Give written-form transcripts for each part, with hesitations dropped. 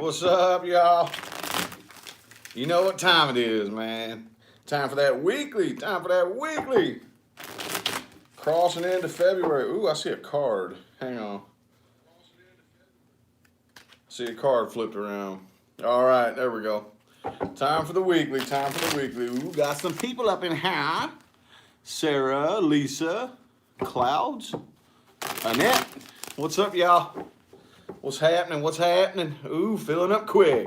What's up, y'all? You know what time it is, man. Time for that weekly. Crossing into February. Ooh, I see a card. Hang on. See a card flipped around. All right, there we go. Time for the weekly. Ooh, got some people up in here. Sarah, Lisa, Clouds, Annette. What's up, y'all? What's happening? Ooh, filling up quick.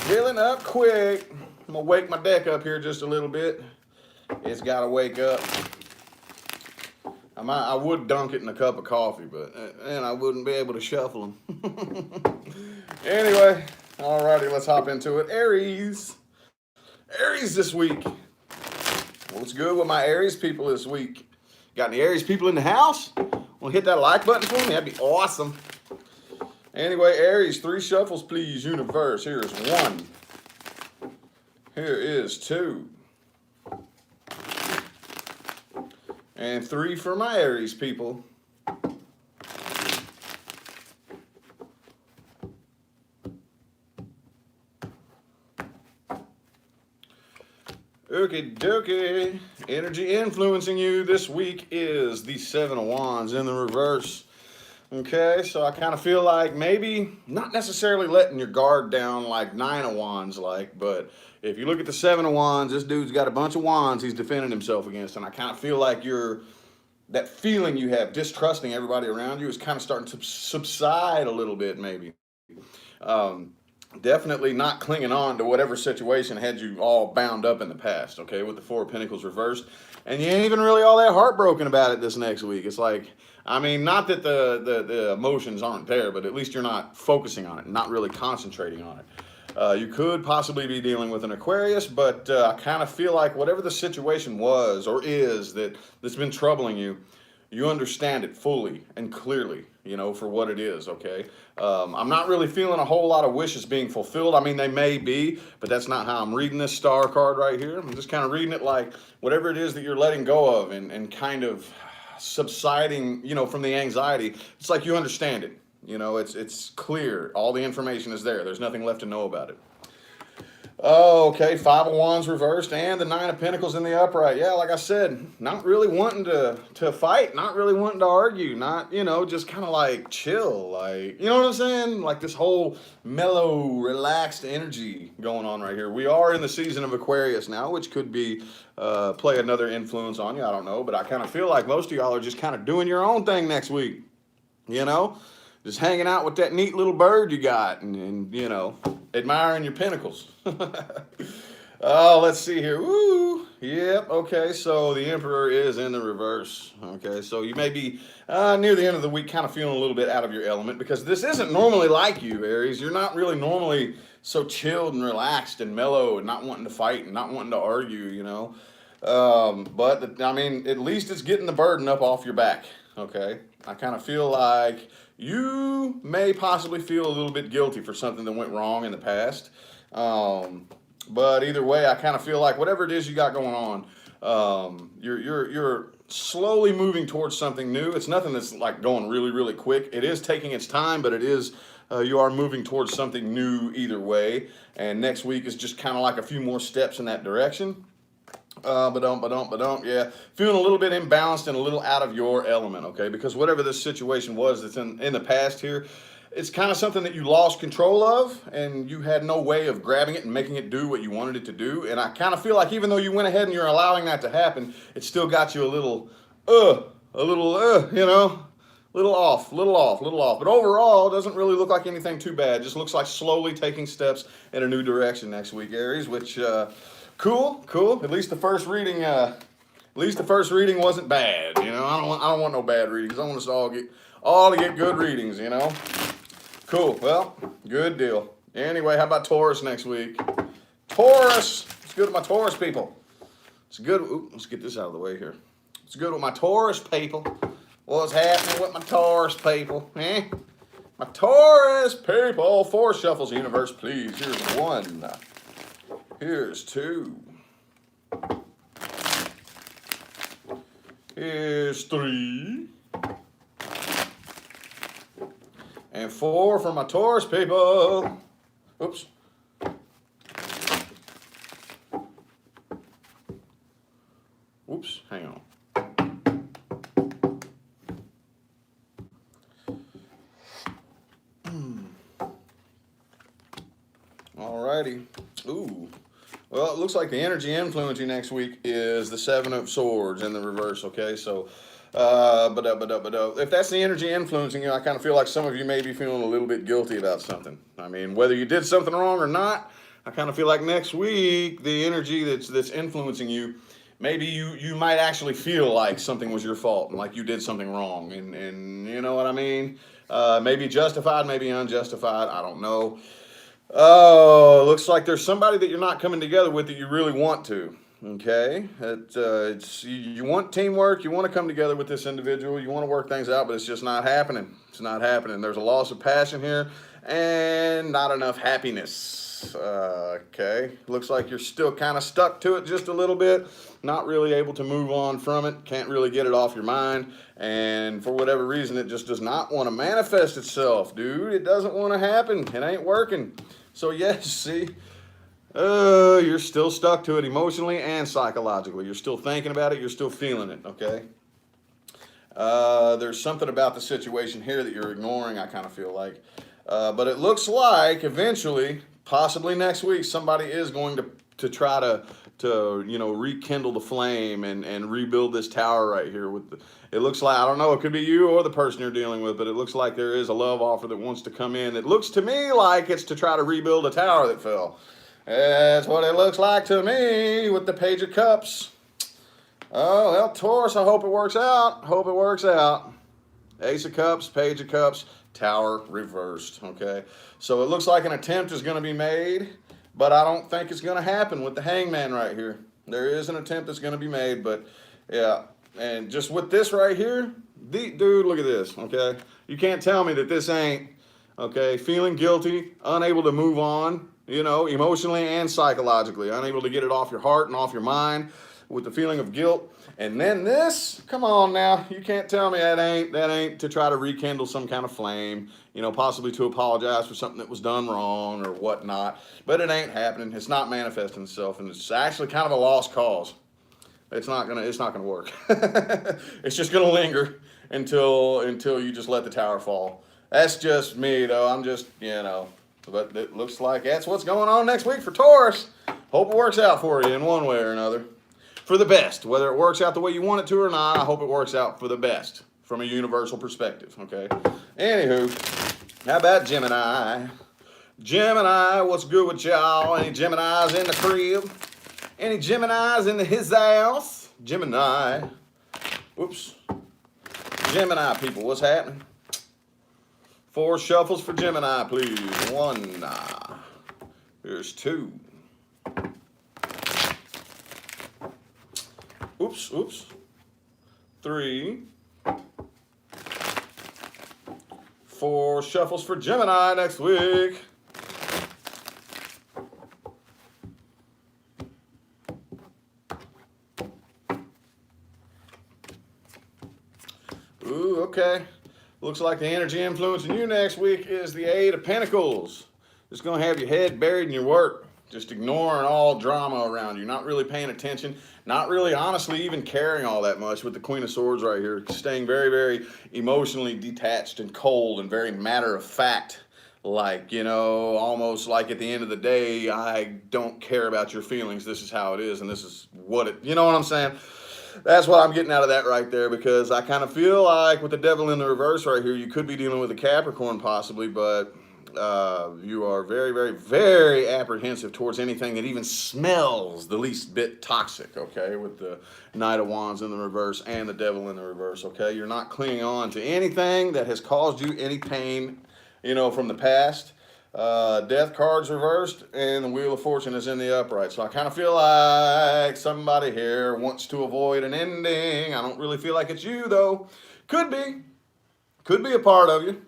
I'm gonna wake my deck up here just a little bit. It's gotta wake up. I would dunk it in a cup of coffee, but then I wouldn't be able to shuffle them. Anyway, alrighty, let's hop into it. Aries this week. What's good with my Aries people this week? Got any Aries people in the house? Want to hit that like button for me? That'd be awesome. Anyway, Aries, 3 shuffles, please, universe. Here's 1. Here is 2. And 3 for my Aries people. Okie dokie. Energy influencing you this week is the 7 of Wands in the reverse. Okay, so I kind of feel like maybe not necessarily letting your guard down like 9 of Wands but if you look at the 7 of Wands, this dude's got a bunch of wands he's defending himself against, and I kind of feel like that feeling you have distrusting everybody around you is kind of starting to subside a little bit maybe. Definitely not clinging on to whatever situation had you all bound up in the past, okay, with the 4 of Pentacles reversed. And you ain't even really all that heartbroken about it this next week. It's like, I mean, not that the emotions aren't there, but at least you're not focusing on it, not really concentrating on it. You could possibly be dealing with an Aquarius, but I kind of feel like whatever the situation was or is that's been troubling you, you understand it fully and clearly, for what it is, okay? I'm not really feeling a whole lot of wishes being fulfilled. I mean, they may be, but that's not how I'm reading this star card right here. I'm just kind of reading it like whatever it is that you're letting go of and kind of subsiding, from the anxiety. It's like you understand it. It's clear. All the information is there. There's nothing left to know about it. Oh, okay, 5 of Wands reversed and the 9 of Pentacles in the upright. Yeah, like I said, not really wanting to fight, not really wanting to argue, not, just kind of like chill, like, you know what I'm saying? Like this whole mellow, relaxed energy going on right here. We are in the season of Aquarius now, which could be play another influence on you, I don't know, but I kind of feel like most of y'all are just kind of doing your own thing next week, just hanging out with that neat little bird you got and admiring your pentacles. Oh, let's see here. Woo! Yep, okay, so the Emperor is in the reverse. Okay, so you may be near the end of the week kind of feeling a little bit out of your element because this isn't normally like you, Aries. You're not really normally so chilled and relaxed and mellow and not wanting to fight and not wanting to argue, But, at least it's getting the burden up off your back, okay? I kind of feel like you may possibly feel a little bit guilty for something that went wrong in the past. But either way, I kind of feel like whatever it is you got going on, you're slowly moving towards something new. It's nothing that's like going really, really quick. It is taking its time, but it is, you are moving towards something new either way. And next week is just kind of like a few more steps in that direction. Yeah, feeling a little bit imbalanced and a little out of your element, okay? Because whatever this situation was that's in the past here, it's kind of something that you lost control of and you had no way of grabbing it and making it do what you wanted it to do. And I kind of feel like even though you went ahead and you're allowing that to happen, it still got you a little off. But overall, it doesn't really look like anything too bad. It just looks like slowly taking steps in a new direction next week, Aries, which... Cool. At least the first reading, wasn't bad. I don't want no bad readings. I want us all to get good readings. Cool. Well, good deal. Anyway, how about Taurus next week? Taurus. It's good with my Taurus people. It's good. Ooh, let's get this out of the way here. It's good with my Taurus people. What's happening with my Taurus people? My Taurus people. 4 shuffles, universe, please. Here's 1. Here's 2. Here's 3. And 4 for my Taurus people. Oops. Oops, hang on. Alrighty. Ooh. Well, it looks like the energy influencing next week is the Seven of Swords in the reverse, okay? So, if that's the energy influencing you, I kind of feel like some of you may be feeling a little bit guilty about something. I mean, whether you did something wrong or not, I kind of feel like next week, the energy that's influencing you, maybe you might actually feel like something was your fault and like you did something wrong. And you know what I mean? Maybe justified, maybe unjustified, I don't know. Oh, looks like there's somebody that you're not coming together with that you really want to. Okay, you want teamwork. You want to come together with this individual. You want to work things out, but it's just not happening. It's not happening. There's a loss of passion here, and not enough happiness. Okay, looks like you're still kind of stuck to it just a little bit. Not really able to move on from it. Can't really get it off your mind, and for whatever reason, it just does not want to manifest itself, dude. It doesn't want to happen. It ain't working. So yes, see. You're still stuck to it emotionally and psychologically. You're still thinking about it. You're still feeling it, okay? There's something about the situation here that you're ignoring, I kind of feel like. But it looks like eventually, possibly next week, somebody is going to try to rekindle the flame and rebuild this tower right here. It looks like, I don't know, it could be you or the person you're dealing with, but it looks like there is a love offer that wants to come in. It looks to me like it's to try to rebuild a tower that fell. That's what it looks like to me with the Page of Cups. Oh, well, Taurus, I hope it works out. Hope it works out. Ace of Cups, Page of Cups, Tower reversed, okay? So it looks like an attempt is going to be made, but I don't think it's going to happen with the Hangman right here. There is an attempt that's going to be made, but yeah. And just with this right here, dude, look at this, okay? You can't tell me that this ain't, okay, feeling guilty, unable to move on, emotionally and psychologically, unable to get it off your heart and off your mind with the feeling of guilt. And then this, come on now, you can't tell me that ain't to try to rekindle some kind of flame, possibly to apologize for something that was done wrong or whatnot. But it ain't happening. It's not manifesting itself, and it's actually kind of a lost cause. It's not gonna work. It's just gonna linger until you just let the tower fall. That's just me, though. I'm just, but it looks like that's what's going on next week for Taurus. Hope it works out for you in one way or another. For the best. Whether it works out the way you want it to or not, I hope it works out for the best from a universal perspective, okay? Anywho, how about Gemini? Gemini, what's good with y'all? Any Geminis in the crib? Any Geminis in his house? Gemini. Oops. Gemini people, what's happening? 4 shuffles for Gemini, please. 1. Here's 2. Oops. 3. 4 shuffles for Gemini next week. Ooh, okay. Looks like the energy influencing you next week is the 8 of Pentacles. Just going to have your head buried in your work. Just ignoring all drama around you. Not really paying attention. Not really, honestly, even caring all that much with the Queen of Swords right here. Staying very, very emotionally detached and cold and very matter of fact. Like, almost like at the end of the day, I don't care about your feelings. This is how it is, and this is what it, you know what I'm saying? That's what I'm getting out of that right there, because I kind of feel like with the Devil in the reverse right here, you could be dealing with a Capricorn possibly, but you are very, very, very apprehensive towards anything that even smells the least bit toxic, okay, with the Knight of Wands in the reverse and the Devil in the reverse, okay? You're not clinging on to anything that has caused you any pain, from the past. Death card's reversed, and the Wheel of Fortune is in the upright. So I kind of feel like somebody here wants to avoid an ending. I don't really feel like it's you, though. Could be. Could be a part of you,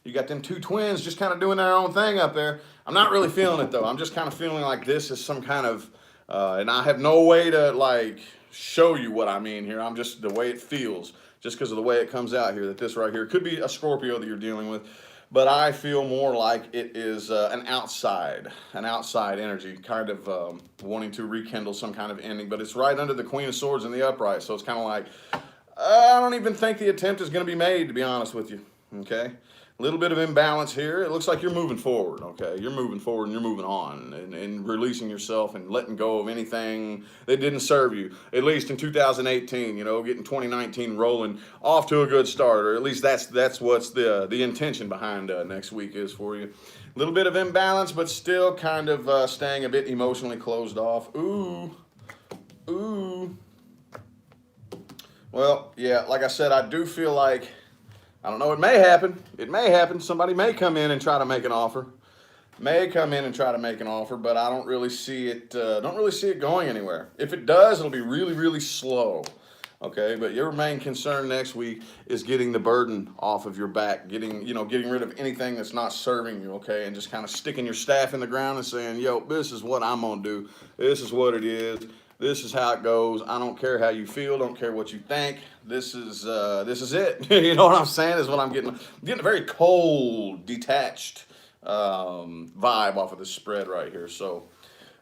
You got them 2 twins just kind of doing their own thing up there. I'm not really feeling it, though. I'm just kind of feeling like this is some kind of, and I have no way to, show you what I mean here. I'm just, the way it feels, just because of the way it comes out here, that this right here could be a Scorpio that you're dealing with. but I feel more like it is an outside energy, kind of wanting to rekindle some kind of ending. But it's right under the Queen of Swords in the upright, so it's kind of like I don't even think the attempt is going to be made, to be honest with you. Okay, a little bit of imbalance here. It looks like you're moving forward. Okay, you're moving forward and you're moving on and releasing yourself and letting go of anything that didn't serve you. At least in 2018, you know, getting 2019 rolling off to a good start, or at least that's what's the intention behind next week is for you. A little bit of imbalance, but still kind of staying a bit emotionally closed off. Ooh. Well, yeah, like I said, I do feel like, I don't know, it may happen. It may happen. Somebody may come in and try to make an offer. But I don't really see it going anywhere. If it does, it'll be really, really slow. Okay, but your main concern next week is getting the burden off of your back, getting rid of anything that's not serving you, okay, and just kind of sticking your staff in the ground and saying, yo, this is what I'm gonna do. This is what it is. This is how it goes. I don't care how you feel. Don't care what you think. This is it. You know what I'm saying? Is what I'm getting. I'm getting a very cold, detached vibe off of this spread right here. So,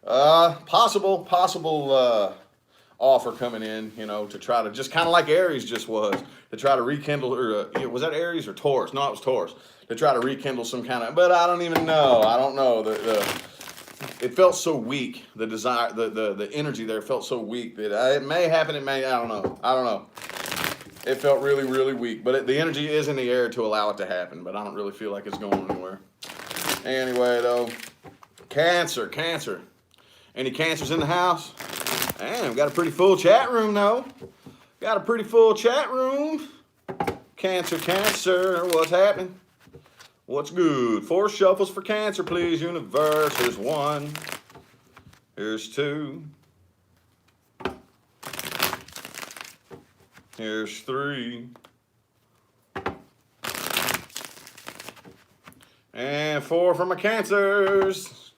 possible offer coming in. You know, to try to just kind of like Aries just was, to try to rekindle. Or was that Aries or Taurus? No, it was Taurus. To try to rekindle some kind of. But I don't even know. I don't know. It felt so weak. The desire, the energy there felt so weak that it may happen. It may. I don't know. It felt really, really weak. But the energy is in the air to allow it to happen. But I don't really feel like it's going anywhere. Anyway, though, Cancer. Any Cancers in the house? Man, we got a pretty full chat room, though. Cancer. What's happening? What's good? 4 shuffles for Cancer, please, universe. Here's 1. Here's 2. Here's 3. And 4 for my Cancers.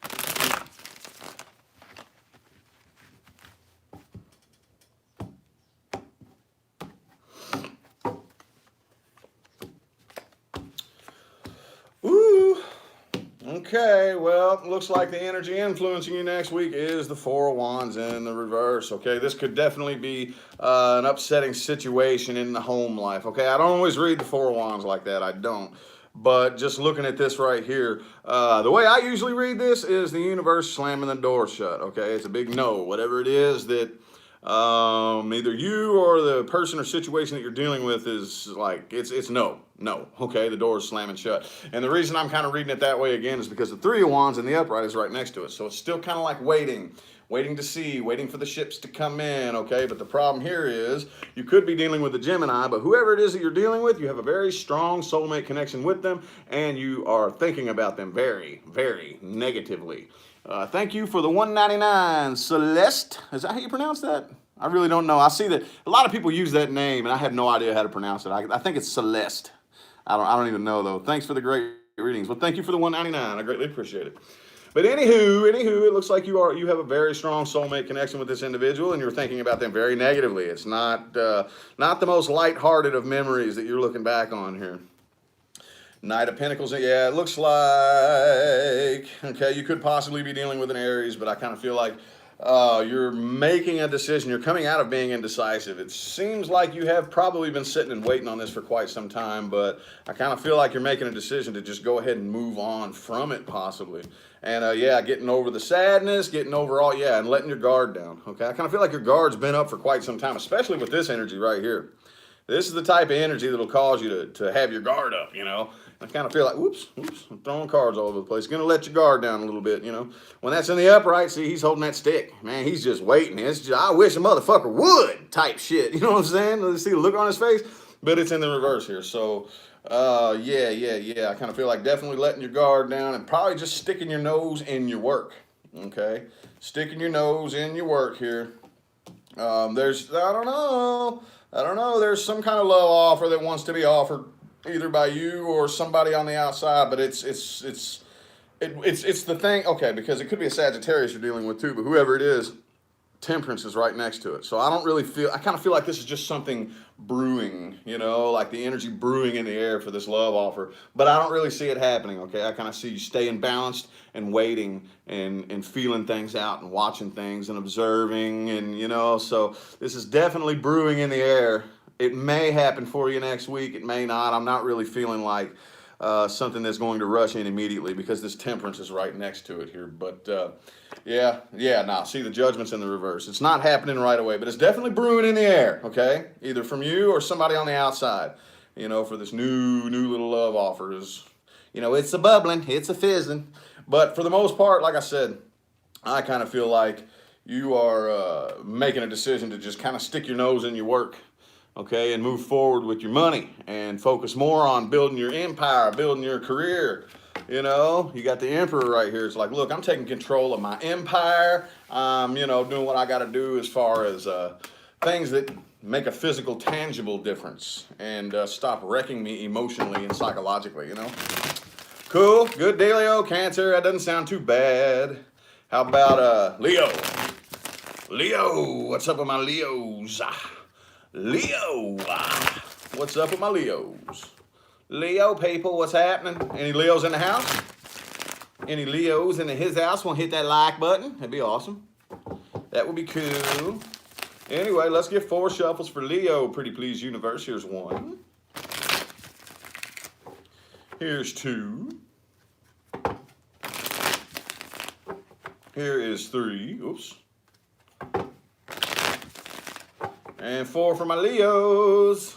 Okay, well, looks like the energy influencing you next week is the 4 of Wands in the reverse, okay? This could definitely be an upsetting situation in the home life, okay? I don't always read the 4 of Wands like that, I don't. But just looking at this right here, the way I usually read this is the universe slamming the door shut, okay? It's a big no, whatever it is that either you or the person or situation that you're dealing with is like, it's no, okay, the door is slamming shut. And the reason I'm kind of reading it that way again is because the 3 of Wands in the upright is right next to it. So it's still kind of like waiting to see, waiting for the ships to come in, okay? But the problem here is you could be dealing with a Gemini, but whoever it is that you're dealing with, you have a very strong soulmate connection with them, and you are thinking about them very, very negatively. Thank you for the 199, Celeste. Is that how you pronounce that? I really don't know. I see that a lot of people use that name, and I have no idea how to pronounce it. I think it's Celeste. I don't even know, though. Thanks for the great readings. Well, thank you for the 199. I greatly appreciate it. But anywho, it looks like you have a very strong soulmate connection with this individual, and you're thinking about them very negatively. It's not the most lighthearted of memories that you're looking back on here. Knight of Pentacles, yeah, it looks like, okay, you could possibly be dealing with an Aries, but I kind of feel like you're making a decision. You're coming out of being indecisive. It seems like you have probably been sitting and waiting on this for quite some time, but I kind of feel like you're making a decision to just go ahead and move on from it, possibly. And yeah, getting over the sadness, getting over all, yeah, and letting your guard down, okay? I kind of feel like your guard's been up for quite some time, especially with this energy right here. This is the type of energy that'll cause you to have your guard up, you know? I kind of feel like, whoops, I'm throwing cards all over the place. Going to let your guard down a little bit, you know. When that's in the upright, see, he's holding that stick. Man, he's just waiting. It's just, I wish a motherfucker would type shit. You know what I'm saying? Let's see the look on his face. But it's in the reverse here. So, yeah. I kind of feel like definitely letting your guard down and probably just sticking your nose in your work, okay? Sticking your nose in your work here. I don't know. There's some kind of love offer that wants to be offered either by you or somebody on the outside, but it's the thing, okay, because it could be a Sagittarius you're dealing with too, but whoever it is, Temperance is right next to it. So I don't really feel, I kind of feel like this is just something brewing, you know, like the energy brewing in the air for this love offer. But I don't really see it happening, okay? I kind of see you staying balanced and waiting and feeling things out and watching things and observing. And, you know, so this is definitely brewing in the air. It may happen for you next week. It may not. I'm not really feeling like something that's going to rush in immediately because this temperance is right next to it here. But nah, see, the judgment's in the reverse. It's not happening right away, but it's definitely brewing in the air, okay? Either from you or somebody on the outside, you know, for this new little love offer is, you know, it's a bubbling, it's a fizzling. But for the most part, like I said, I kind of feel like you are making a decision to just kind of stick your nose in your work, okay, and move forward with your money and focus more on building your empire, building your career. You know, you got the emperor right here. It's like, look, I'm taking control of my empire. You know, doing what I got to do as far as things that make a physical, tangible difference and stop wrecking me emotionally and psychologically, you know. Cool, good dealio, Cancer. That doesn't sound too bad. How about Leo? Leo, what's up with my Leos? Leo, what's up with my Leos? Leo people, what's happening? Any Leos in the house? Any Leos in his house want to hit that like button? That'd be awesome. That would be cool. Anyway, let's get 4 shuffles for Leo, pretty please universe. Here's 1. Here's 2. Here is 3. Oops. And 4 for my Leos.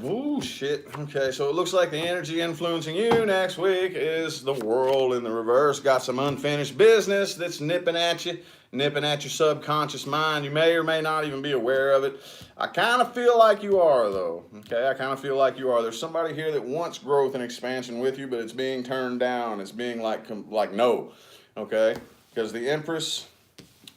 Oh, shit. Okay, so it looks like the energy influencing you next week is the World in the reverse. Got some unfinished business that's nipping at you, nipping at your subconscious mind. You may or may not even be aware of it. I kind of feel like you are, though. Okay, I kind of feel like you are. There's somebody here that wants growth and expansion with you, but it's being turned down. It's being like no. Okay, because the Empress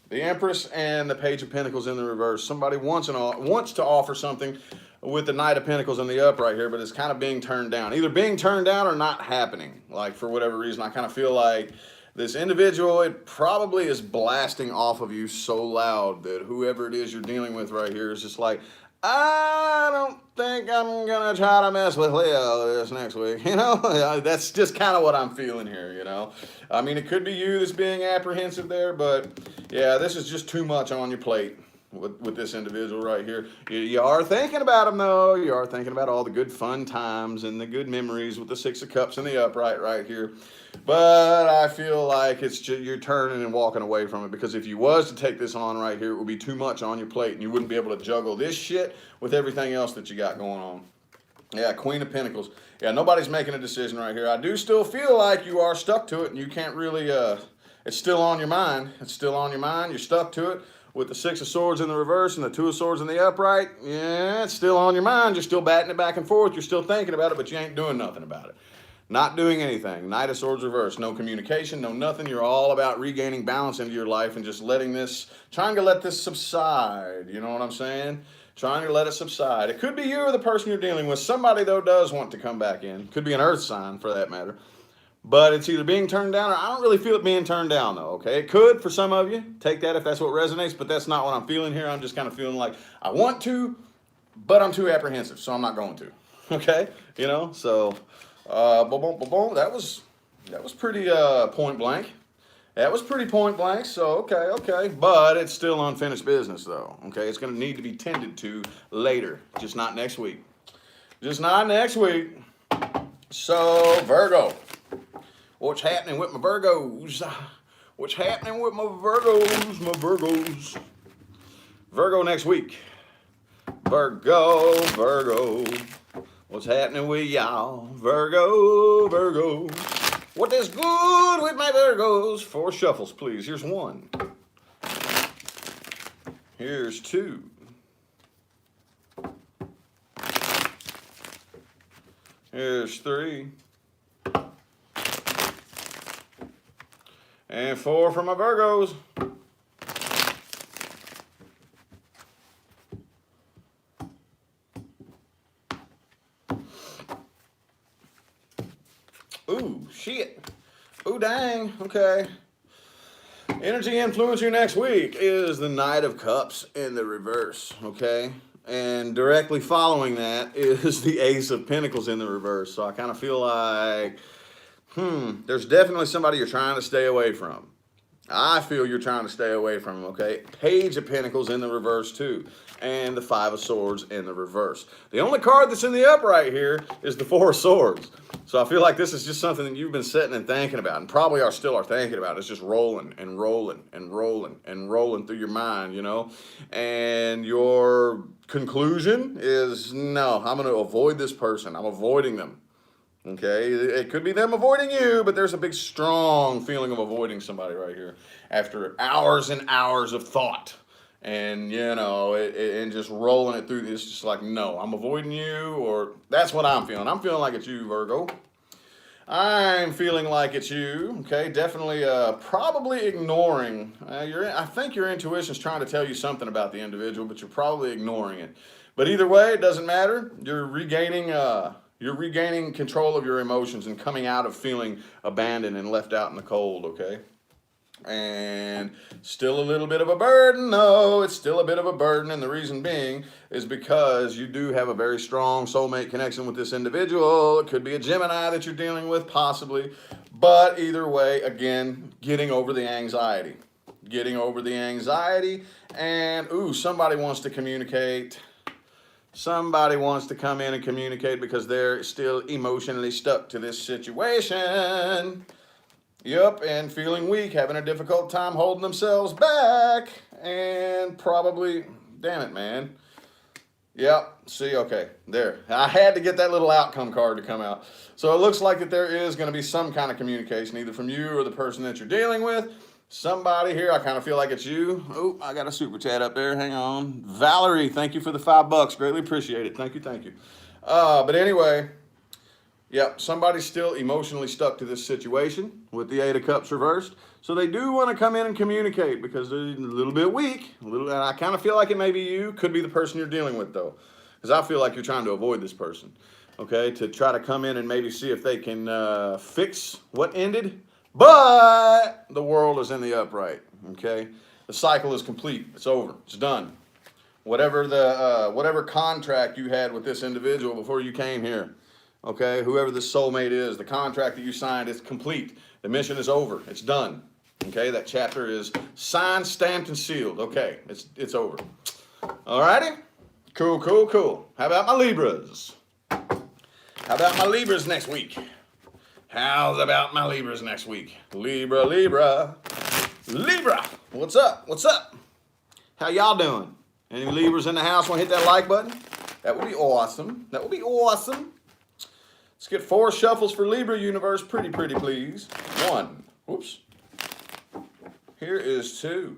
and the Page of Pentacles in the reverse. Somebody wants to offer something with the Knight of Pentacles in the upright here, but it's kind of being turned down. Either being turned down or not happening. Like, for whatever reason, I kind of feel like this individual, it probably is blasting off of you so loud that whoever it is you're dealing with right here is just like, I don't think I'm going to try to mess with Leo this next week. You know, that's just kind of what I'm feeling here, you know. I mean, it could be you that's being apprehensive there, but yeah, this is just too much on your plate with this individual right here. You are thinking about him, though. You are thinking about all the good fun times and the good memories with the 6 of Cups in the upright right here. But I feel like it's just, you're turning and walking away from it, because if you was to take this on right here, it would be too much on your plate and you wouldn't be able to juggle this shit with everything else that you got going on. Yeah, Queen of Pentacles. Yeah, nobody's making a decision right here. I do still feel like you are stuck to it and you can't really, it's still on your mind. It's still on your mind. You're stuck to it. With the 6 of Swords in the reverse and the 2 of Swords in the upright, yeah, it's still on your mind. You're still batting it back and forth. You're still thinking about it, but you ain't doing nothing about it. Not doing anything. Knight of Swords reverse. No communication, no nothing. You're all about regaining balance into your life and just letting this, trying to let this subside. You know what I'm saying? Trying to let it subside. It could be you or the person you're dealing with. Somebody, though, does want to come back in. Could be an earth sign, for that matter. But it's either being turned down, or I don't really feel it being turned down, though, okay? It could for some of you. Take that if that's what resonates, but that's not what I'm feeling here. I'm just kind of feeling like I want to, but I'm too apprehensive, so I'm not going to, okay? You know, so, that was pretty point blank. That was pretty point blank, so okay. But it's still unfinished business, though, okay? It's going to need to be tended to later, just not next week. Just not next week. So, Virgo. What's happening with my Virgos? What's happening with my Virgos? Virgo next week. Virgo. What's happening with y'all? Virgo. What is good with my Virgos? 4 shuffles, please. Here's 1. Here's 2. Here's 3. And 4 for my Virgos. shit. Oh, dang. Okay. Energy influence you next week is the Knight of Cups in the reverse, okay? And directly following that is the Ace of Pentacles in the reverse. So I kind of feel like, there's definitely somebody you're trying to stay away from. I feel you're trying to stay away from them, okay? Page of Pentacles in the reverse too. And the Five of Swords in the reverse. The only card that's in the upright here is the Four of Swords. So I feel like this is just something that you've been sitting and thinking about, and probably still are thinking about. It's just rolling and rolling and rolling and rolling through your mind, you know? And your conclusion is, no, I'm going to avoid this person. I'm avoiding them. Okay, it could be them avoiding you, but there's a big, strong feeling of avoiding somebody right here after hours and hours of thought. And, you know, and just rolling it through this, just like, no, I'm avoiding you, or that's what I'm feeling. I'm feeling like it's you, Virgo. I'm feeling like it's you, okay? Definitely probably ignoring. I think your intuition's trying to tell you something about the individual, but you're probably ignoring it. But either way, it doesn't matter. You're regaining control of your emotions and coming out of feeling abandoned and left out in the cold, okay? And still a little bit of a burden, though. It's still a bit of a burden, and the reason being is because you do have a very strong soulmate connection with this individual. It could be a Gemini that you're dealing with, possibly. But either way, again, getting over the anxiety. Getting over the anxiety, and, somebody wants to communicate. Somebody wants to come in and communicate because they're still emotionally stuck to this situation. Yep, and feeling weak, having a difficult time holding themselves back, and probably, damn it, man. Yep, see, okay, there. I had to get that little outcome card to come out. So it looks like that there is going to be some kind of communication, either from you or the person that you're dealing with. Somebody here, I kind of feel like it's you. Oh, I got a super chat up there. Hang on. Valerie, thank you for the $5. Greatly appreciate it. Thank you, thank you. But anyway, yep, somebody's still emotionally stuck to this situation with the Eight of Cups reversed. So they do want to come in and communicate because they're a little bit weak. And I kind of feel like it may be you. Could be the person you're dealing with, though. Because I feel like you're trying to avoid this person. Okay, to try to come in and maybe see if they can fix what ended. But the world is in the upright, okay? The cycle is complete. It's over. It's done. Whatever contract you had with this individual before you came here, okay? Whoever this soulmate is, the contract that you signed is complete. The mission is over. It's done, okay? That chapter is signed, stamped, and sealed. Okay, it's over. All righty? Cool, cool, cool. How about my Libras? How about my Libras next week? How's about my Libras next week? Libra, Libra, Libra. What's up? What's up? How y'all doing? Any Libras in the house want to hit that like button? That would be awesome. That would be awesome. Let's get 4 shuffles for Libra universe. Pretty, please. 1. Oops. Here is 2.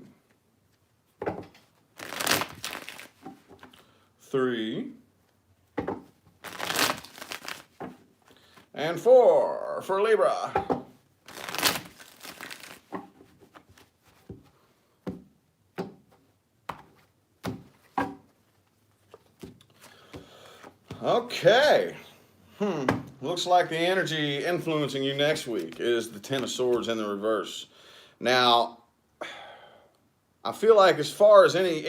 3. And 4 for Libra. Okay. Looks like the energy influencing you next week is the Ten of Swords in the reverse. Now, I feel like as far as any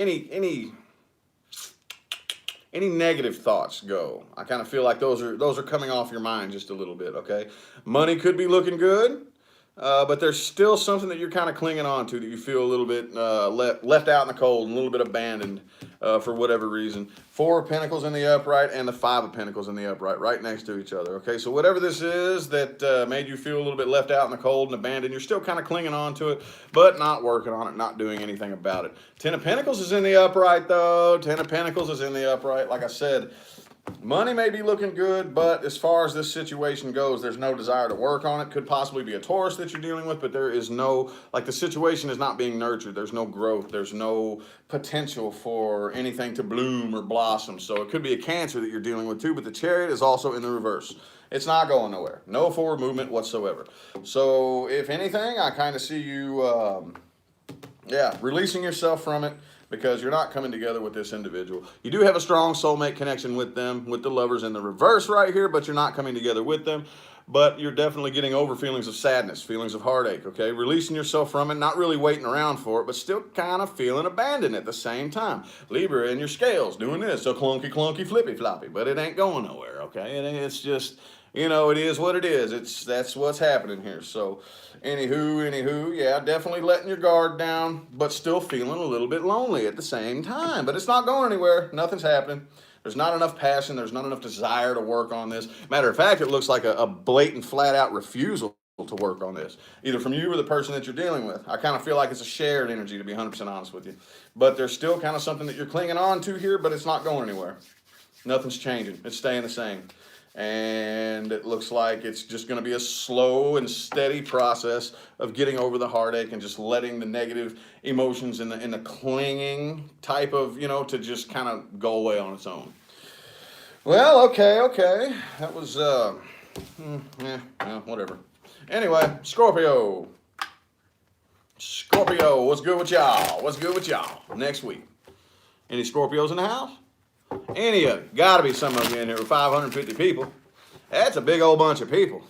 negative thoughts go, I kind of feel like those are coming off your mind just a little bit, okay? Money could be looking good, but there's still something that you're kind of clinging on to that you feel a little bit left out in the cold and a little bit abandoned for whatever reason. 4 of Pentacles in the upright and the 5 of Pentacles in the upright right next to each other, okay? So whatever this is that made you feel a little bit left out in the cold and abandoned, you're still kind of clinging on to it, but not working on it, not doing anything about it. 10 of Pentacles is in the upright, though. 10 of Pentacles is in the upright. Like I said, money may be looking good, but as far as this situation goes, there's no desire to work on it. Could possibly be a Taurus that you're dealing with, but there is no, like, the situation is not being nurtured. There's no growth. There's no potential for anything to bloom or blossom. So it could be a Cancer that you're dealing with too, but the Chariot is also in the reverse. It's not going nowhere. No forward movement whatsoever. So if anything, I kind of see you, releasing yourself from it, because you're not coming together with this individual. You do have a strong soulmate connection with them, with the Lovers in the reverse right here, but you're not coming together with them. but you're definitely getting over feelings of sadness, feelings of heartache, okay? Releasing yourself from it, not really waiting around for it, but still kind of feeling abandoned at the same time. Libra in your scales doing this, so clunky, clunky, flippy, floppy, but it ain't going nowhere, okay? And it's just, you know, it is what it is. That's what's happening here. So, anywho, yeah, definitely letting your guard down, but still feeling a little bit lonely at the same time. But it's not going anywhere. Nothing's happening. There's not enough passion. There's not enough desire to work on this. Matter of fact, it looks like a blatant, flat-out refusal to work on this, either from you or the person that you're dealing with. I kind of feel like it's a shared energy, to be 100% honest with you. But there's still kind of something that you're clinging on to here, but it's not going anywhere. Nothing's changing. It's staying the same. And it looks like it's just going to be a slow and steady process of getting over the heartache and just letting the negative emotions and the clinging type of, you know, to just kind of go away on its own. Well, okay. That was, whatever. Anyway, Scorpio, what's good with y'all? Next week. Any Scorpios in the house? Any of you. Gotta be some of you in here with 550 people. That's a big old bunch of people.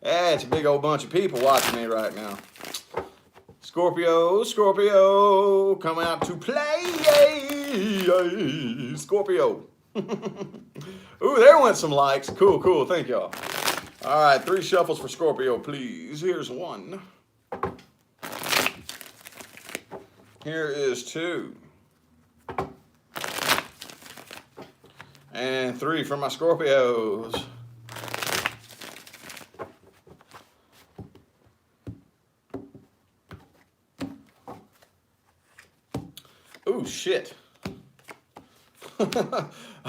That's a big old bunch of people watching me right now. Scorpio, come out to play. Scorpio. Ooh, there went some likes. Cool. Thank y'all. All right, 3 shuffles for Scorpio, please. Here's 1. Here is 2. And 3 for my Scorpios. Ooh, shit. All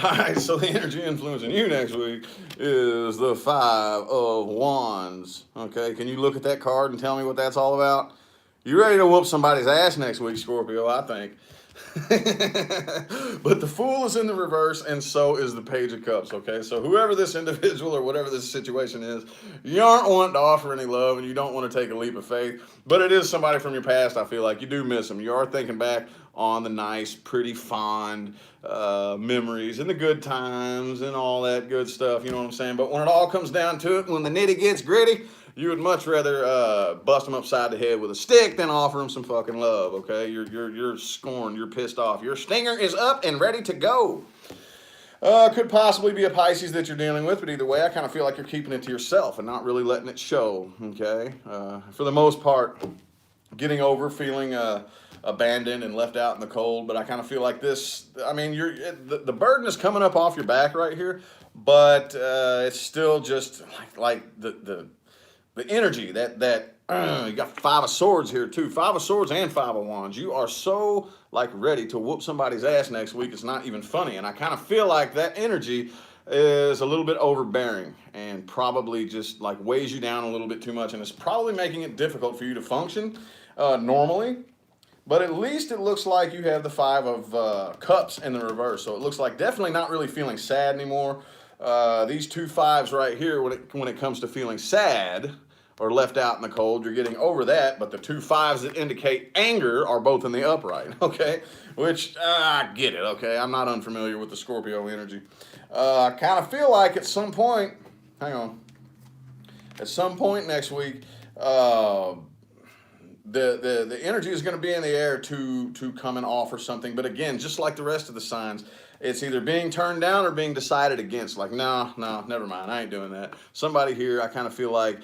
right, so the energy influencing you next week is the 5 of Wands. Okay, can you look at that card and tell me what that's all about? You ready to whoop somebody's ass next week, Scorpio, I think. But the Fool is in the reverse, and so is the Page of Cups, okay? So whoever this individual or whatever this situation is, you aren't wanting to offer any love, and you don't want to take a leap of faith, but it is somebody from your past. I feel like you do miss them. You are thinking back on the nice, pretty, fond memories and the good times and all that good stuff, you know what I'm saying? But when it all comes down to it, when the nitty gets gritty, you would much rather bust them upside the head with a stick than offer them some fucking love, okay? You're scorned, you're pissed off. Your stinger is up and ready to go. Could possibly be a Pisces that you're dealing with, but either way, I kind of feel like you're keeping it to yourself and not really letting it show, okay? For the most part, getting over feeling abandoned and left out in the cold, but I kind of feel like this, I mean, the burden is coming up off your back right here, but it's still just like the energy that you got 5 of Swords here too. 5 of Swords and 5 of Wands. You are so like ready to whoop somebody's ass next week. It's not even funny. And I kind of feel like that energy is a little bit overbearing and probably just like weighs you down a little bit too much. And it's probably making it difficult for you to function normally. But at least it looks like you have the 5 of Cups in the reverse. So it looks like definitely not really feeling sad anymore. These 2 5s right here, when it comes to feeling sad or left out in the cold, you're getting over that. But the 2 5s that indicate anger are both in the upright, okay? Which, I get it, okay? I'm not unfamiliar with the Scorpio energy. I kind of feel like at some point, at some point next week, the energy is going to be in the air to come and offer something. But again, just like the rest of the signs, it's either being turned down or being decided against. Like, no, never mind. I ain't doing that. Somebody here, I kind of feel like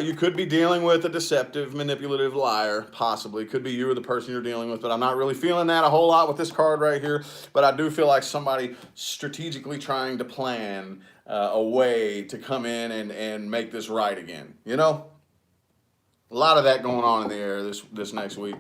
you could be dealing with a deceptive, manipulative liar, possibly. Could be you or the person you're dealing with, but I'm not really feeling that a whole lot with this card right here. But I do feel like somebody strategically trying to plan a way to come in and make this right again, you know? A lot of that going on in the air this next week.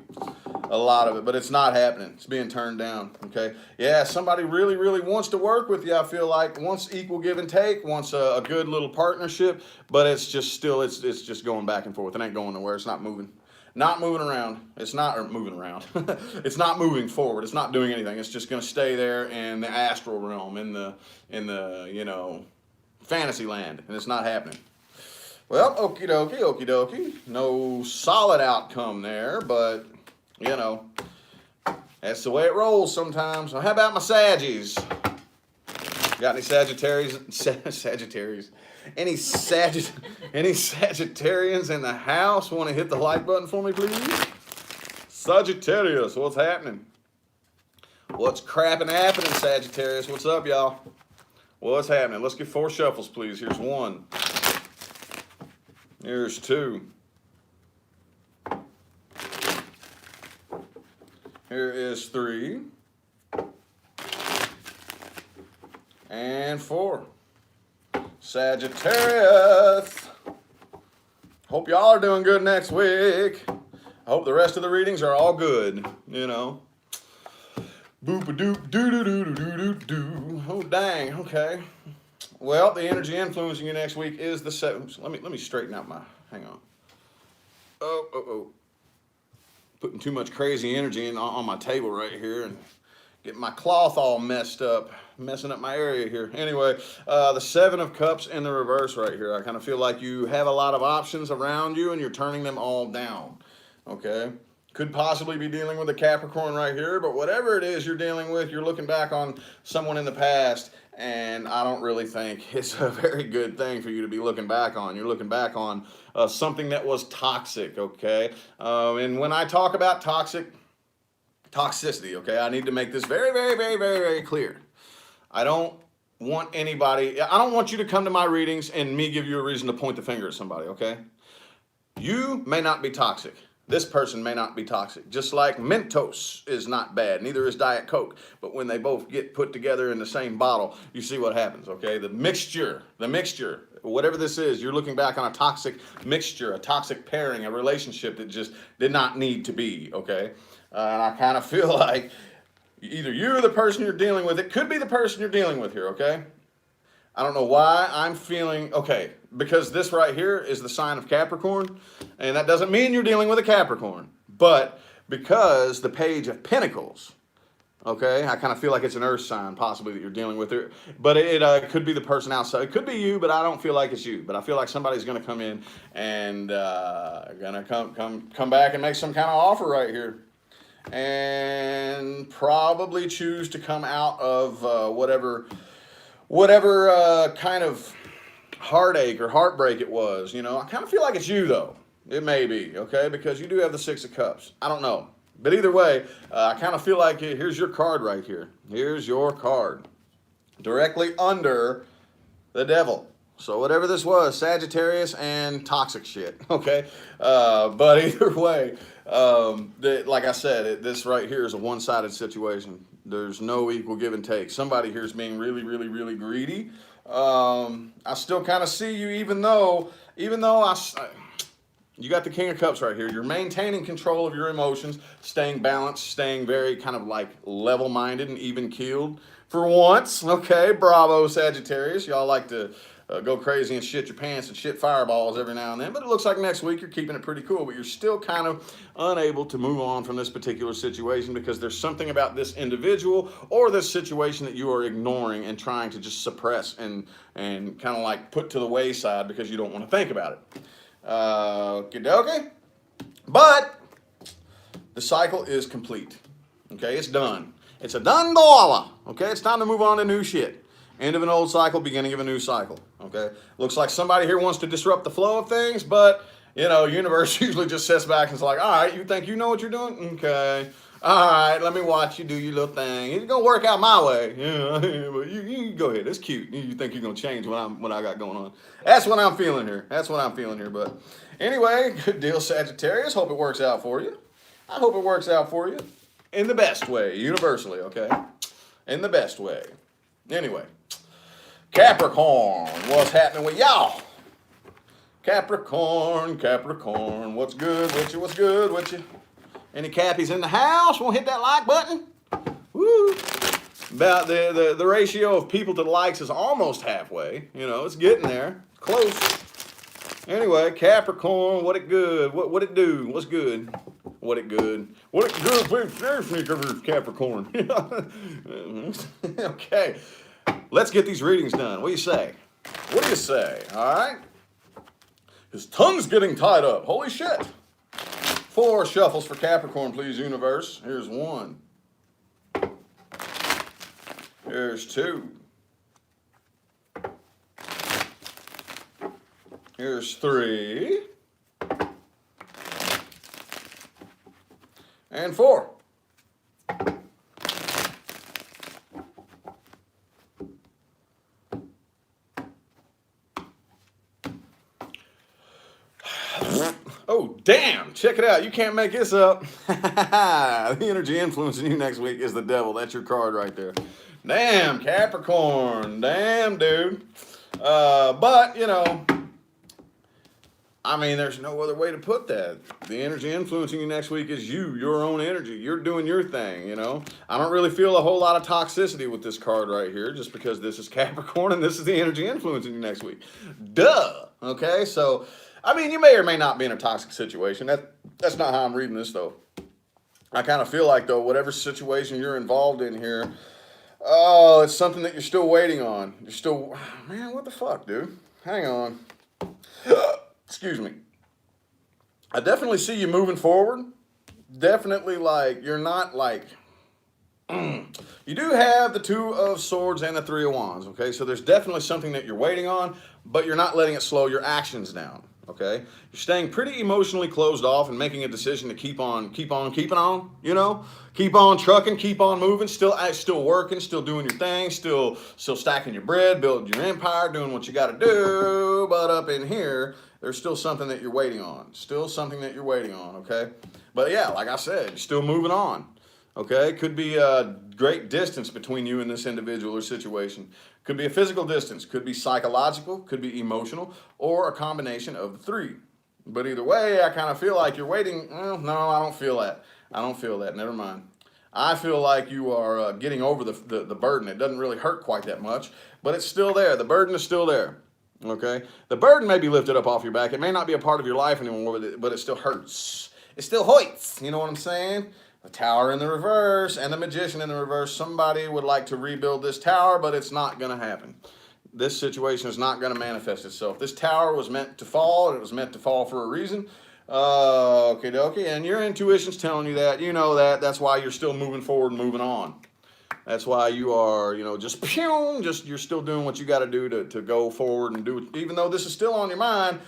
A lot of it, but it's not happening. It's being turned down, okay? Yeah, somebody really, really wants to work with you, I feel like. Wants equal give and take, wants a good little partnership, but it's just still, it's just going back and forth. It ain't going nowhere. It's not moving. Not moving around. It's not moving around. It's not moving forward. It's not doing anything. It's just going to stay there in the astral realm, in the you know, fantasy land, and it's not happening. Well, okie dokie. No solid outcome there, but, you know, that's the way it rolls sometimes. Well, how about my Saggies? Got any Sagittarius? Sagittarius. Any Sagittarians in the house want to hit the like button for me, please? Sagittarius, what's happening? What's crapping happening, Sagittarius? What's up, y'all? What's happening? Let's get 4 shuffles, please. Here's 1. Here's 2. Here is 3. And 4. Sagittarius. Hope y'all are doing good next week. I hope the rest of the readings are all good, you know. Boop-a-doop, doo-doo-doo-doo-doo-doo. Oh, dang, okay. Well, the energy influencing you next week is the 7. Let me straighten out my, hang on. Oh. Putting too much crazy energy on my table right here and getting my cloth all messed up, messing up my area here. Anyway, the 7 of Cups in the reverse right here. I kind of feel like you have a lot of options around you and you're turning them all down, okay? Could possibly be dealing with a Capricorn right here, but whatever it is you're dealing with, you're looking back on someone in the past, and I don't really think it's a very good thing for you to be looking back on. You're looking back on something that was toxic, okay? And when I talk about toxicity, okay, I need to make this very, very, very, very, very clear. I don't want you to come to my readings and me give you a reason to point the finger at somebody, okay? You may not be toxic. This person may not be toxic. Just like Mentos is not bad, neither is Diet Coke. But when they both get put together in the same bottle, you see what happens, okay? The mixture, whatever this is, you're looking back on a toxic mixture, a toxic pairing, a relationship that just did not need to be, okay? And I kind of feel like either you're the person you're dealing with. It could be the person you're dealing with here, okay? I don't know why I'm feeling, okay, because this right here is the sign of Capricorn, and that doesn't mean you're dealing with a Capricorn, but because the Page of Pentacles, okay, I kind of feel like it's an earth sign possibly that you're dealing with it, but it could be the person outside. It could be you, but I don't feel like it's you, but I feel like somebody's going to come in and going to come back and make some kind of offer right here. And probably choose to come out of whatever kind of heartache or heartbreak it was, you know. I kind of feel like it's you, though. It may be, okay, because you do have the 6 of Cups. I don't know. But either way, I kind of feel like here's your card right here. Here's your card. Directly under the Devil. So whatever this was, Sagittarius and toxic shit, okay? But either way, like I said, this right here is a one-sided situation. There's no equal give and take. Somebody here is being really, really, really greedy. I still kind of see you, even though you got the King of Cups right here. You're maintaining control of your emotions, staying balanced, staying very kind of like level-minded and even-keeled for once. Okay, bravo, Sagittarius. Y'all like to go crazy and shit your pants and shit fireballs every now and then. But it looks like next week you're keeping it pretty cool. But you're still kind of unable to move on from this particular situation because there's something about this individual or this situation that you are ignoring and trying to just suppress and kind of like put to the wayside because you don't want to think about it. Okay. But the cycle is complete. Okay, it's done. It's a done dollar. Okay, it's time to move on to new shit. End of an old cycle, beginning of a new cycle, okay? Looks like somebody here wants to disrupt the flow of things, but, you know, universe usually just sits back and is like, all right, you think you know what you're doing? Okay. All right, let me watch you do your little thing. It's going to work out my way. Yeah, but you go ahead. It's cute. You think you're going to change what I got going on. That's what I'm feeling here. But anyway, good deal, Sagittarius. Hope it works out for you. I hope it works out for you in the best way, universally, okay? In the best way. Anyway. Capricorn, what's happening with y'all? Capricorn, what's good with you? Any Cappies in the house? Want to hit that like button? Woo! About the ratio of people to likes is almost halfway. You know, it's getting there. Close. Anyway, Capricorn, what it good? What it do? What's good? What it good? What it good? Please, Capricorn. Okay. Let's get these readings done. What do you say? All right? His tongue's getting tied up. Holy shit. 4 shuffles for Capricorn, please, universe. Here's 1. Here's 2. Here's 3. And 4. Oh, damn. Check it out. You can't make this up. The energy influencing you next week is the devil. That's your card right there. Damn, Capricorn. Damn, dude. But, you know, I mean, there's no other way to put that. The energy influencing you next week is you, your own energy. You're doing your thing, you know. I don't really feel a whole lot of toxicity with this card right here, just because this is Capricorn and this is the energy influencing you next week. Duh. Okay, so, I mean, you may or may not be in a toxic situation. That's not how I'm reading this, though. I kind of feel like, though, whatever situation you're involved in here, oh, it's something that you're still waiting on. You're still, man, what the fuck, dude? Hang on. Excuse me. I definitely see you moving forward. Definitely, like, you're not, like, you do have the 2 of Swords and the 3 of Wands, okay? So there's definitely something that you're waiting on, but you're not letting it slow your actions down, okay? You're staying pretty emotionally closed off and making a decision to keep on keeping on, you know? Keep on trucking, keep on moving, still working, still doing your thing, still stacking your bread, building your empire, doing what you got to do, but up in here, there's still something that you're waiting on. Still something that you're waiting on, okay? But yeah, like I said, you're still moving on, okay? Could be a great distance between you and this individual or situation. Could be a physical distance, could be psychological, could be emotional, or a combination of the 3. But either way, I kind of feel like you're waiting. Well, no, I don't feel that. I don't feel that. Never mind. I feel like you are getting over the burden. It doesn't really hurt quite that much, but it's still there. The burden is still there. Okay? The burden may be lifted up off your back. It may not be a part of your life anymore, but it still hurts. It still hoits. You know what I'm saying? The Tower in the reverse and the Magician in the reverse. Somebody would like to rebuild this tower, but it's not going to happen. This situation is not going to manifest itself. This tower was meant to fall, and it was meant to fall for a reason. Okay, dokie. And your intuition's telling you that. You know that. That's why you're still moving forward and moving on. That's why you are, you know, just you're still doing what you got to do to go forward and do it. Even though this is still on your mind,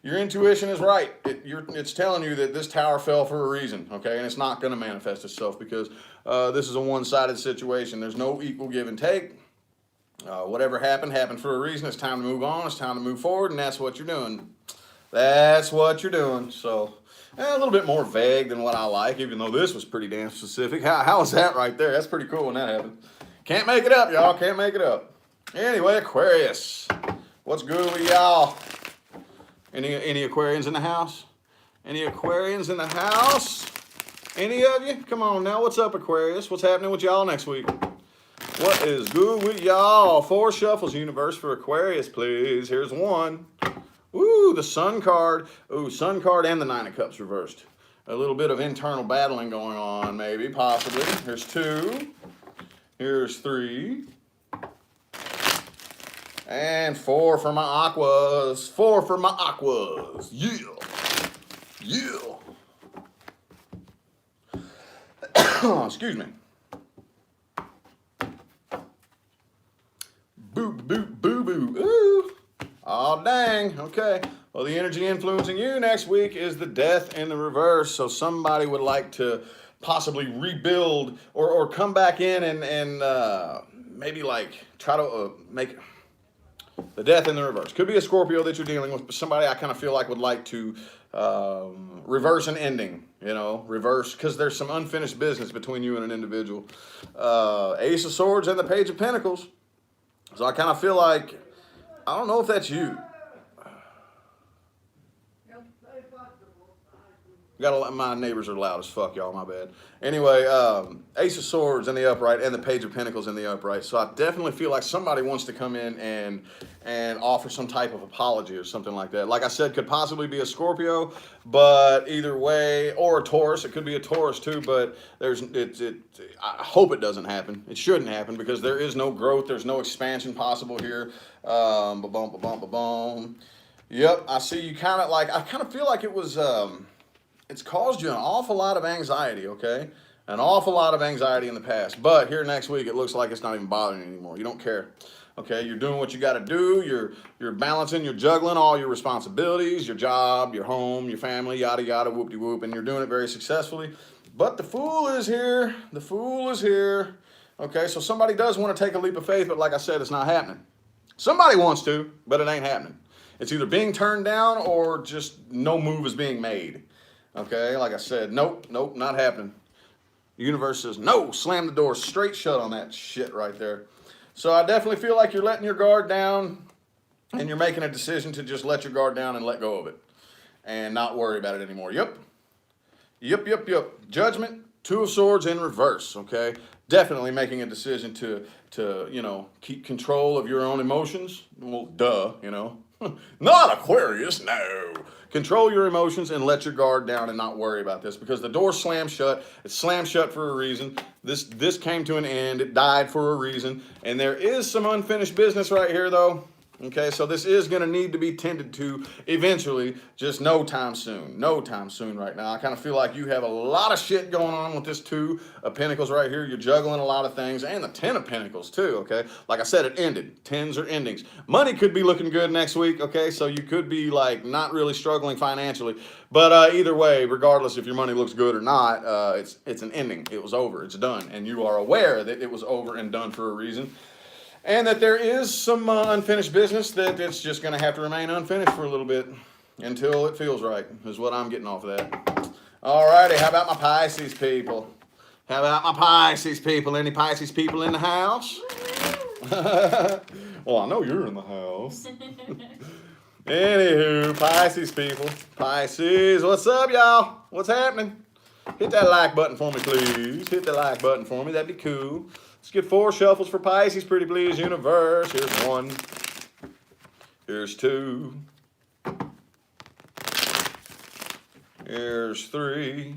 your intuition is right. It's telling you that this tower fell for a reason, okay? And it's not going to manifest itself because this is a one-sided situation. There's no equal give and take. Whatever happened for a reason. It's time to move on. It's time to move forward, and that's what you're doing. That's what you're doing. So, a little bit more vague than what I like, even though this was pretty damn specific. How was that right there? That's pretty cool when that happened. Can't make it up, y'all. Can't make it up. Anyway, Aquarius. What's good with y'all? Any Aquarians in the house? Any Aquarians in the house? Any of you? Come on now. What's up, Aquarius? What's happening with y'all next week? What is good with y'all? 4 shuffles, universe, for Aquarius, please. Here's 1. Ooh, the Sun card. Ooh, Sun card and the 9 of Cups reversed. A little bit of internal battling going on, maybe, possibly. Here's 2. Here's 3. And 4 for my aquas. 4 for my aquas. Yeah. Yeah. Excuse me. Boo, boo, boo, boo. Ooh. Oh, dang. Okay. Well, the energy influencing you next week is the Death in the reverse. So somebody would like to possibly rebuild or come back in and maybe like try to make the Death in the reverse. Could be a Scorpio that you're dealing with, but somebody I kind of feel like would like to reverse an ending, you know, reverse, because there's some unfinished business between you and an individual. Ace of Swords and the Page of Pentacles. So I kind of feel like, I don't know if that's you. My neighbors are loud as fuck, y'all, my bad. Anyway, Ace of Swords in the upright and the Page of Pentacles in the upright. So I definitely feel like somebody wants to come in and offer some type of apology or something like that. Like I said, could possibly be a Scorpio, but either way, or a Taurus. It could be a Taurus too, but I hope it doesn't happen. It shouldn't happen because there is no growth. There's no expansion possible here. Ba-bum, ba-bum, ba-bum. Yep, I see you kind of like, I kind of feel like it was... it's caused you an awful lot of anxiety, okay? An awful lot of anxiety in the past. But here next week, it looks like it's not even bothering you anymore. You don't care. Okay, you're doing what you got to do. You're balancing, you're juggling all your responsibilities, your job, your home, your family, yada yada, whoop de whoop, and you're doing it very successfully. But the fool is here. The fool is here. Okay, so somebody does want to take a leap of faith, but like I said, it's not happening. Somebody wants to, but it ain't happening. It's either being turned down or just no move is being made. Okay, like I said, nope, not happening. The universe says, no, slam the door straight shut on that shit right there. So I definitely feel like you're letting your guard down and you're making a decision to just let your guard down and let go of it and not worry about it anymore. Yep. Judgment, Two of Swords in reverse, okay? Definitely making a decision to you know, keep control of your own emotions. Well, duh, you know. Not Aquarius, no. Control your emotions and let your guard down and not worry about this because the door slammed shut. It's slammed shut for a reason. This came to an end. It died for a reason. And there is some unfinished business right here, though. Okay, so this is going to need to be tended to eventually, just no time soon. No time soon right now. I kind of feel like you have a lot of shit going on with this Two of Pentacles right here. You're juggling a lot of things, and the Ten of Pentacles too, okay? Like I said, it ended. Tens are endings. Money could be looking good next week, okay? So you could be like not really struggling financially. But either way, regardless if your money looks good or not, it's an ending. It was over. It's done. And you are aware that it was over and done for a reason. And that there is some unfinished business that it's just going to have to remain unfinished for a little bit until it feels right, is what I'm getting off of that. All righty, how about my Pisces people? How about my Pisces people? Any Pisces people in the house? Well, I know you're in the house. Anywho, Pisces people. Pisces, what's up, y'all? What's happening? Hit that like button for me, please. Hit the like button for me. That'd be cool. Let's get 4 shuffles for Pisces, pretty please, universe. Here's 1. Here's 2. Here's 3.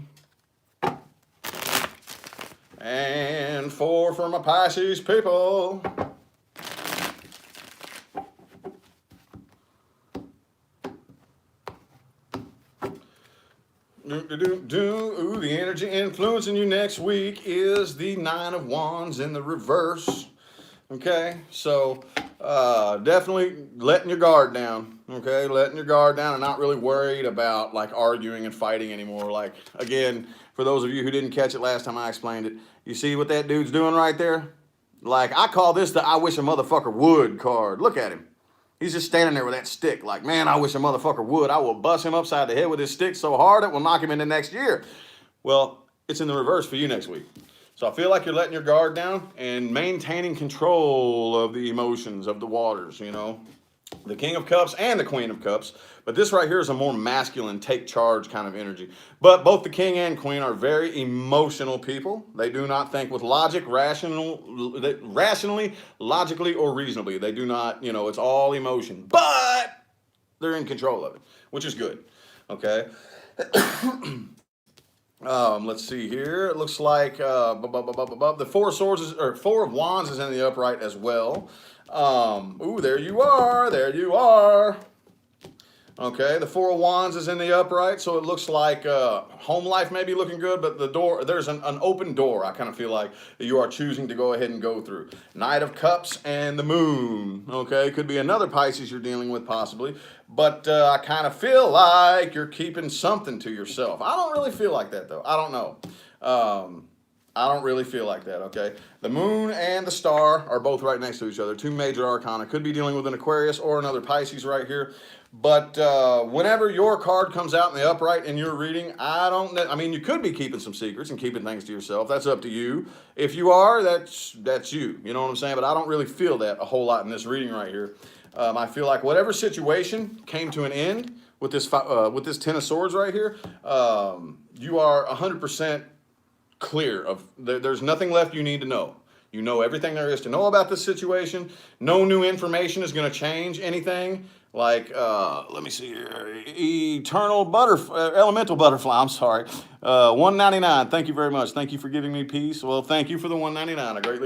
And 4 for my Pisces people. Ooh, the energy influencing you next week is the 9 of Wands in the reverse. Okay, so definitely letting your guard down. Okay, letting your guard down and not really worried about like arguing and fighting anymore. Like, again, for those of you who didn't catch it last time I explained it, you see what that dude's doing right there? Like, I call this the I wish a motherfucker would card. Look at him. He's just standing there with that stick like, man, I wish a motherfucker would. I will bust him upside the head with his stick so hard it will knock him into next year. Well, it's in the reverse for you next week. So I feel like you're letting your guard down and maintaining control of the emotions, of the waters, you know. The King of Cups and the Queen of Cups. But this right here is a more masculine, take charge kind of energy. But both the King and Queen are very emotional people. They do not think with logic, rationally, logically, or reasonably. They do not, you know, it's all emotion. But they're in control of it, which is good. Okay. Let's see here. It looks like the 4 of Swords or 4 of Wands is in the upright as well. Ooh, there you are. There you are. Okay, the 4 of Wands is in the upright, so it looks like home life may be looking good, but the door, there's an open door, I kind of feel like, that you are choosing to go ahead and go through. Knight of Cups and the Moon. Okay, could be another Pisces you're dealing with possibly, but I kind of feel like you're keeping something to yourself. I don't really feel like that, though. I don't know. I don't really feel like that, okay? The Moon and the Star are both right next to each other. 2 major arcana. Could be dealing with an Aquarius or another Pisces right here. But whenever your card comes out in the upright in your reading, I mean, you could be keeping some secrets and keeping things to yourself. That's up to you. If you are, that's you. You know what I'm saying? But I don't really feel that a whole lot in this reading right here. I feel like whatever situation came to an end with this 10 of Swords right here, you are 100% clear of, there's nothing left you need to know. You know everything there is to know about this situation. No new information is going to change anything. Like, let me see here. Elemental butterfly, I'm sorry. $1.99. Thank you very much. Thank you for giving me peace. Well, thank you for the $1.99. I greatly